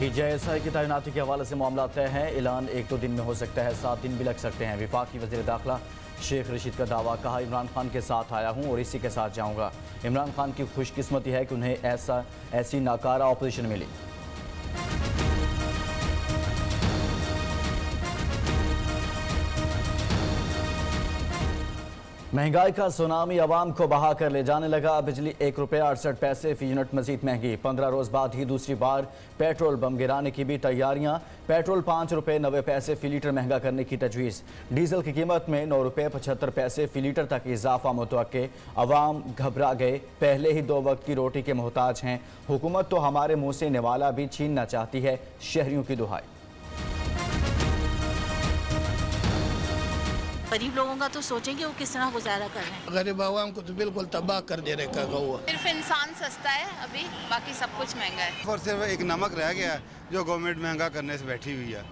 DJSI की तैनाती के हवाले से मामला तय है। ऐलान 1-2 दिन में हो सकता है, 7 दिन भी लग सकते हैं। वफाकी वज़ीर दाखिला शेख रशीद का दावा, कहा इमरान खान के साथ आया हूं और इसी के साथ जाऊंगा। इमरान खान की खुशकिस्मती है कि उन्हें ऐसी नाकारा ऑपोजिशन मिली। महंगाई का सुनामी अवाम को बहा कर ले जाने लगा। बिजली ₹1.68 फी यूनिट मजीद महंगी। 15 रोज बाद ही दूसरी बार पेट्रोल बम गिराने की भी तैयारियां। पेट्रोल ₹5.90 फी लीटर महंगा करने की तजवीज़। डीजल की कीमत में ₹9.75 फी लीटर तक इजाफा मुतवक्के। अवाम घबरा गए, पहले ही 2 वक्त की रोटी के मोहताज हैं। हुकूमत तो हमारे मुँह से निवाला भी छीनना चाहती है, शहरियों की दुहाई। गरीब लोगों का तो सोचेंगे वो किस तरह गुजारा कर रहे हैं। गरीब आवाम को तो बिल्कुल तबाह कर दे रखा हुआ। सिर्फ इंसान सस्ता है अभी, बाकी सब कुछ महंगा है। और सिर्फ एक नमक रह गया है जो गवर्नमेंट महंगा करने से बैठी हुई है।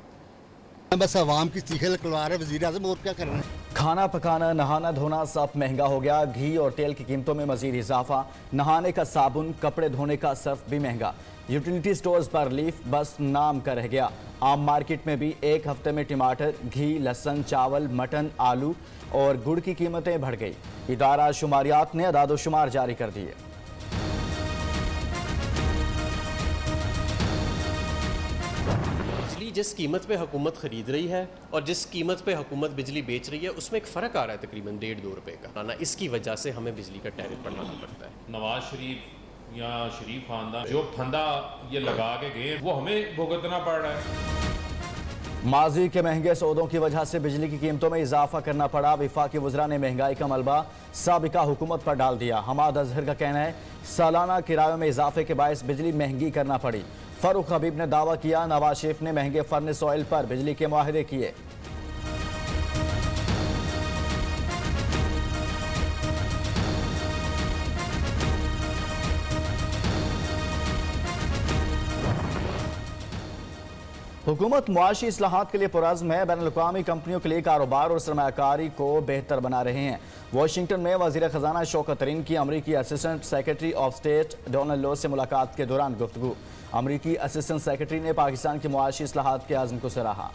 बस आवाम की चीखें निकलवा रहे वज़ीर आज़म, और क्या कर रहे हैं। खाना पकाना, नहाना धोना सब महंगा हो गया। घी और तेल की कीमतों में मजीद इजाफा। नहाने का साबुन, कपड़े धोने का सर्फ भी महंगा। यूटिलिटी स्टोर्स पर रिलीफ बस नाम का रह गया। आम मार्केट में भी एक हफ्ते में टमाटर, घी, लहसुन, चावल, मटन, आलू और गुड़ की कीमतें बढ़ गई। इदारा शुमारियात ने अदाद-ओ-शुमार जारी कर दिए। जिस कीमत पे हुकूमत ख़रीद रही है और जिस कीमत पे हुकूमत बिजली बेच रही है उसमें एक फ़र्क आ रहा है तकरीबन 1.5-2 रुपए का ना। इसकी वजह से हमें बिजली का टैरिफ बढ़ाना पड़ता है। नवाज शरीफ या शरीफ खानदान जो फंदा ये लगा के गए वो हमें भुगतना पड़ रहा है। माजी के महंगे सौदों की वजह से बिजली की कीमतों में इजाफा करना पड़ा। वफाकी वज़रा ने महंगाई का मलबा साबिका हुकूमत पर डाल दिया। हमाद अजहर का कहना है सालाना किरायों में इजाफे के बायस बिजली महंगी करना पड़ी। फारूक हबीब ने दावा किया नवाज शरीफ ने महंगे फर्नेस ऑयल पर बिजली के मुआहदे किए। हुकूमत मुआशी इस्लाहात के लिए पुरज़्म है। बैनुल-अक़वामी कंपनियों के लिए कारोबार और सरमायाकारी को बेहतर बना रहे हैं। वाशिंगटन में वज़ीर ख़जाना शौकत तरीन की अमरीकी assistant secretary of state Donald Lu से मुलाकात के दौरान गुफ्तगू। अमरीकी असिस्टेंट सेक्रेटरी ने पाकिस्तान के मुआशी इस्लाहात के आज़म को सराहा।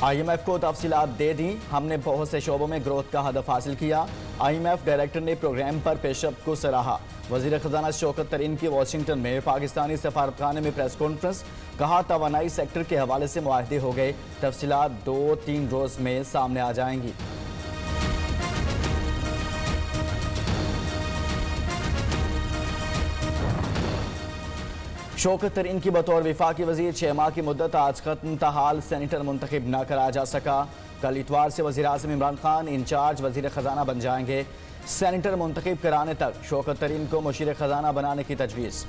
IMF को तफसीलात दे दी, हमने बहुत से शोबों में ग्रोथ का हदफ हासिल किया। IMF डायरेक्टर ने प्रोग्राम पर पेशरफ्त को सराहा। वज़ीर ख़जाना शौकत तरीन की वाशिंगटन में पाकिस्तानी सफारतखाने में प्रेस कॉन्फ्रेंस। कहा तवानाई सेक्टर के हवाले से मुआहदे हो गए, तफसीलात 2-3 रोज़ में सामने आ जाएंगी। शौकत तरीन की बतौर वफाकी वज़ीर 6 माह की मुद्दत आज खत्म। ताहाल सेनेटर मुंतखब न कराया जा सका। कल इतवार से वज़ीर आज़म इमरान खान इंचार्ज वज़ीर ख़जाना बन जाएंगे। सेनेटर मुंतखब कराने तक शौकत तरीन को मुशीर ख़जाना बनाने की तजवीज़।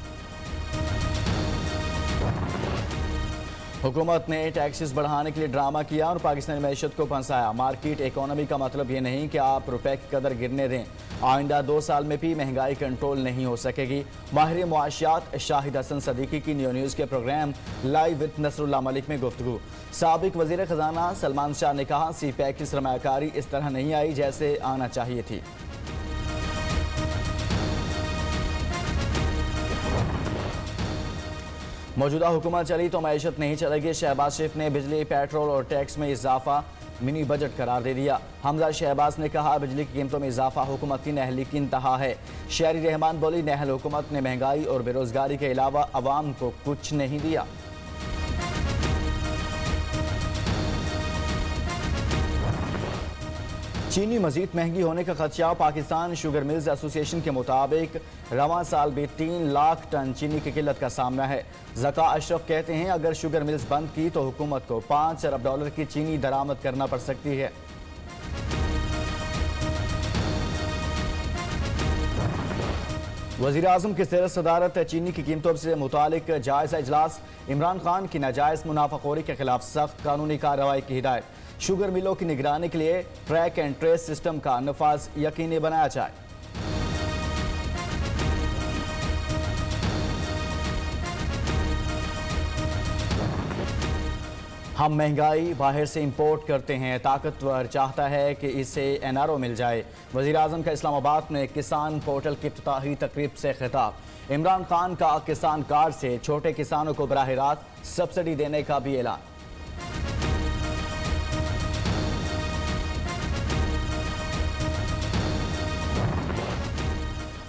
हुकूमत ने टैक्सेस बढ़ाने के लिए ड्रामा किया और पाकिस्तानी मैशत को फंसाया। मार्केट इकोनॉमी का मतलब ये नहीं कि आप रुपए की कदर गिरने दें। आइंदा 2 साल में भी महंगाई कंट्रोल नहीं हो सकेगी। माहिर मुआशियात शाहिद हसन सदीकी की न्यूज़ के program live with Nasrullah Malik में गुफ्तगू। साबिक वज़ीर ख़जाना सलमान शाह ने कहा CPEC की सरमायाकारी इस तरह नहीं आई जैसे आना चाहिए थी। मौजूदा हुकूमत चली तो मैशत नहीं चलेगी। शहबाज शरीफ ने बिजली, पेट्रोल और टैक्स में इजाफा मिनी बजट करार दे दिया। हमजा शहबाज ने कहा बिजली की कीमतों में इजाफा हुकूमत की नहली की इंतहा है। शहरी रहमान बोली नहल हुकूमत ने महंगाई और बेरोजगारी के अलावा अवाम को कुछ नहीं दिया। चीनी मजीद महंगी होने का खदशा। पाकिस्तान शुगर मिल्स एसोसिएशन के मुताबिक रवां साल भी 3 लाख टन चीनी की किल्लत का सामना है। ज़का अशरफ कहते हैं अगर शुगर मिल्स बंद की तो हुकूमत को $5 अरब की चीनी दरामद करना पड़ सकती है। वज़ीर आज़म की ज़ेर सदारत चीनी की कीमतों से मुतालिक जायज़ा इजलास। इमरान खान की नाजायज़ मुनाफाखोरी के खिलाफ सख्त कानूनी कार्रवाई की हिदायत। शुगर मिलों की निगरानी के लिए ट्रैक एंड ट्रेस सिस्टम का नफाज यकीनी बनाया जाए। हम महंगाई बाहर से इंपोर्ट करते हैं, ताकतवर चाहता है कि इसे एनआरओ मिल जाए। वज़ीर आज़म का इस्लामाबाद में किसान पोर्टल की इफ्तिताही तकरीब से खिताब। इमरान खान का किसान कार्ड से छोटे किसानों को बराह रास्त सब्सिडी देने का भी ऐलान।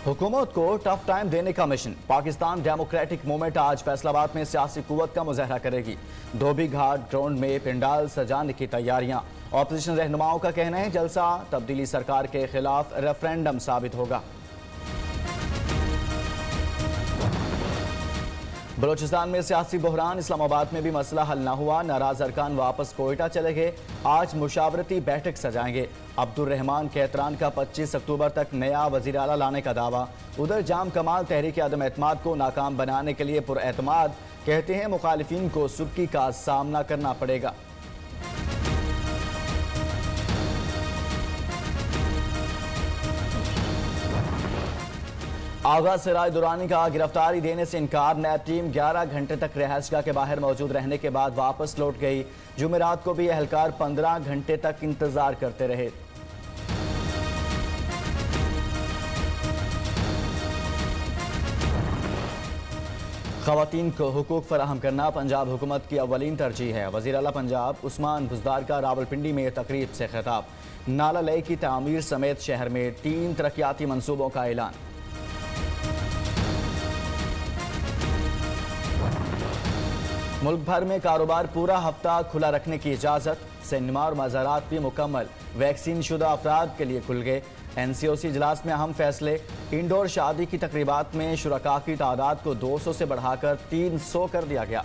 हुकूमत को टफ टाइम देने का मिशन। पाकिस्तान डेमोक्रेटिक मूवमेंट आज फैसलाबाद में सियासी कुव्वत का मुजाहरा करेगी। धोबी घाट ग्राउंड में पंडाल सजाने की तैयारियां। ऑपोजिशन रहनुमाओं का कहना है जलसा तब्दीली सरकार के खिलाफ रेफरेंडम साबित होगा। बलोचिस्तान में सियासी बहरान। इस्लामाबाद में भी मसला हल न हुआ। नाराज अरकान वापस कोयटा चले गए। आज मुशावरती बैठक सजाएंगे। अब्दुल रहमान कैतरान का 25 अक्टूबर तक नया वज़ीर आला लाने का दावा। उधर जाम कमाल तहरीक आदम एतमाद को नाकाम बनाने के लिए पुरएतमाद, कहते हैं मुखालिफिन को सुर्खी का सामना करना पड़ेगा। आगा सिराज दुरानी का गिरफ्तारी देने से इनकार। नैब टीम 11 घंटे तक रिहाइशगाह के बाहर मौजूद रहने के बाद वापस लौट गई। जुमेरात को भी एहलकार 15 घंटे तक इंतजार करते रहे। खवातीन को हुकूक फराहम करना पंजाब हुकूमत की अव्वलीन तरजीह है। वज़ीर आला पंजाब उस्मान बुज़दार का रावलपिंडी में तकरीब से खिताब। नाला लय की तामीर समेत शहर में 3 तरक्याती मनसूबों का ऐलान। मुल्क भर में कारोबार पूरा हफ्ता खुला रखने की इजाज़त। सिनेमा और मज़ारात भी मुकम्मल। वैक्सीन शुदा अफराद के लिए खुल गए। NCOC इजलास में अहम फैसले। इंडोर शादी की तकरीबात में शुरका की तादाद को 200 से बढ़ाकर 300 कर दिया गया।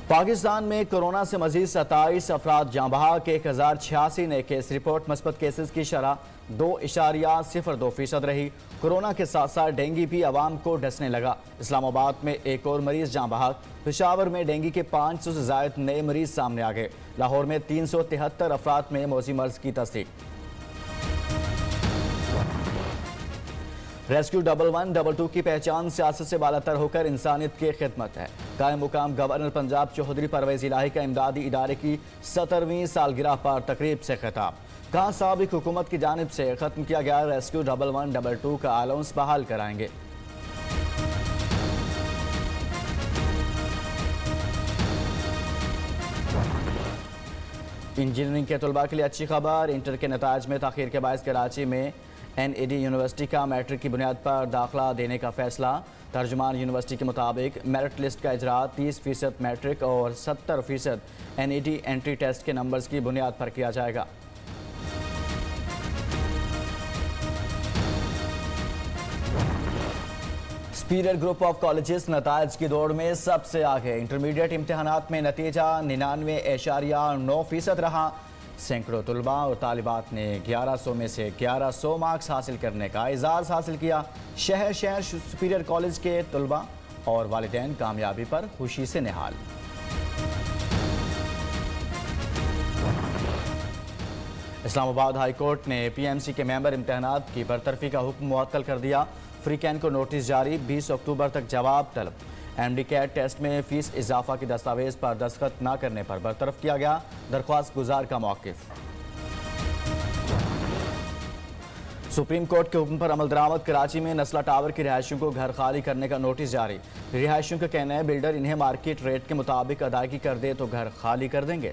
पाकिस्तान में कोरोना से मजीद 27 अफराद जाँ बहक। 1086 नए केस रिपोर्ट। मस्बत केसेस की शरह 2.02% रही। कोरोना के साथ साथ डेंगू भी आवाम को डसने लगा। इस्लामाबाद में एक और मरीज जाँ बहक। पेशावर में डेंगू के 500 से ज़ायद नए मरीज सामने आ गए। लाहौर में 373 अफराद में मौजी मर्ज की तस्दीक। रेस्क्यू 1122 की पहचान सियासत से बालातर होकर इंसानियत की खिदमत है। कायम मुकाम गवर्नर पंजाब चौधरी परवेज इलाही का इमदादी इदारे की 17वीं सालगिरह पर तकरीब से खिताब। कहा साबिक हुकूमत की जानिब से खत्म किया गया रेस्क्यू 1122 का अलाउंस बहाल कराएंगे। इंजीनियरिंग के तलबा के लिए अच्छी खबर। इंटर के नताज में ताखीर के बायस कराची में NAD यूनिवर्सिटी का मैट्रिक की बुनियाद पर दाखिला देने का फैसला। तर्जुमान यूनिवर्सिटी के मुताबिक मेरिट लिस्ट का इजरा 30% मैट्रिक और 70% NAD एंट्री टेस्ट के नंबर्स की बुनियाद पर किया जाएगा। सुपीरियर ग्रुप ऑफ कॉलेजेस नताज की दौड़ में सबसे आगे। इंटरमीडिएट इम्तहानात में नतीजा 99.9% रहा। सैकड़ों तलबा और तालिबात ने 1100 में से 1100 मार्क्स हासिल करने का एजाज़ हासिल किया। शहर शहर सुपीरियर कॉलेज के तलबा और वालिदैन कामयाबी पर खुशी से निहाल। इस्लामाबाद हाई कोर्ट ने PMC के मेंबर इम्तहानात की बरतरफी का हुक्म मुअत्तल कर दिया। फ्रीकैन को नोटिस जारी। 20 अक्टूबर तक जवाब तलब। MD कैट टेस्ट में फीस इजाफा की दस्तावेज पर दस्तखत न करने पर बरतरफ किया गया। दरख्वास्त गुजार का मौक़िफ़। सुप्रीम कोर्ट के हुक्म पर अमल दरामद। कराची में नस्ला टावर की रिहायशियों को घर खाली करने का नोटिस जारी। रिहायशियों का कहना है बिल्डर इन्हें मार्केट रेट के मुताबिक अदायगी कर दे तो घर खाली कर देंगे।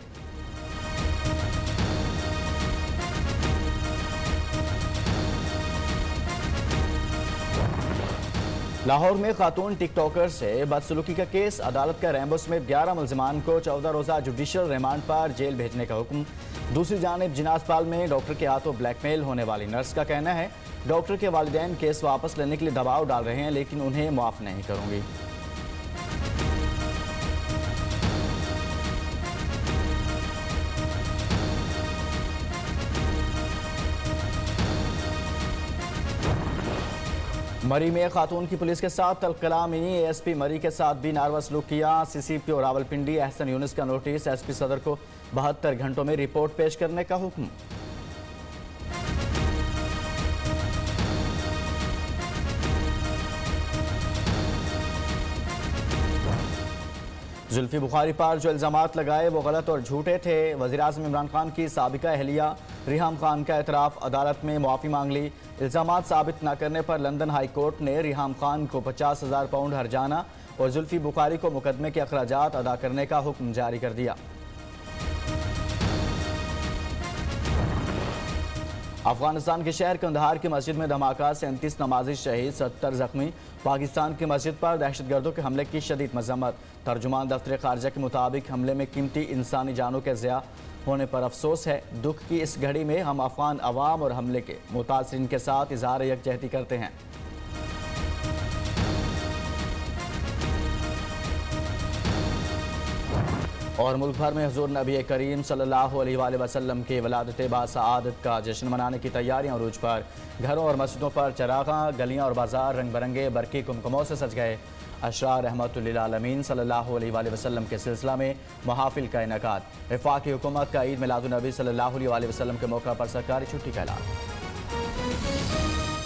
लाहौर में खातून टिकटॉकर से बदसलूकी का केस। अदालत का रैम्बो समेत 11 मुल्जिमान को 14 रोज़ा जुडिशल रिमांड पर जेल भेजने का हुक्म। दूसरी जानिब जिना अस्पताल में डॉक्टर के हाथों ब्लैकमेल होने वाली नर्स का कहना है डॉक्टर के वालिदैन केस वापस लेने के लिए दबाव डाल रहे हैं, लेकिन उन्हें माफ़ नहीं करूंगी। मरी में खातून की पुलिस के साथ तलकलामी। ASP मरी के साथ भी नारवा सलूक किया। CCPO रावलपिंडी एहसन यूनुस का नोटिस। SP सदर को 72 घंटों में रिपोर्ट पेश करने का हुक्म। जुल्फी बुखारी पर जो इल्ज़ामात लगाए वो गलत और झूठे थे। वज़ीर-ए-आज़म इमरान खान की साबिका अहलिया रिहाम खान का एतराफ़, अदालत में मुआफ़ी मांग ली। इल्ज़ामात साबित न करने पर लंदन हाई कोर्ट ने रिहाम खान को 50,000 पाउंड हर्जाना और जुल्फी बुखारी को मुकदमे के अखराजात अदा करने का हुक्म जारी कर दिया। अफगानिस्तान के शहर कंदहार की मस्जिद में धमाका, 37 नमाजी शहीद, 70 जख्मी। पाकिस्तान की मस्जिद पर दहशतगर्दों के हमले की शदीद मजम्मत। तर्जुमान दफ्तर खारजा के मुताबिक हमले में कीमती इंसानी जानों के ज़िया होने पर अफसोस है। दुख की इस घड़ी में हम अफगान अवाम और हमले के मुतासरीन के साथ इज़हार यकजहती करते हैं। और मुल्क भर में हुज़ूर नबी करीम सल्लल्लाहु अलैहि वसल्लम के वलादत बासआदत का जश्न मनाने की तैयारियां अरूज पर। घरों और मस्जिदों पर चरागां, गलियां और बाजार रंग बिरंगे बरकी कुमकुमों से सज गए। अशरार रहमतुल लिल आलमीन सल्लल्लाहु अलैहि वसल्लम के सिलसिला में महाफिल का इनेकाद। वफाकी हुकूमत का ईद मिलादुन नबी सल्लल्लाहु अलैहि वसल्लम के मौका पर सरकारी छुट्टी का ऐलान।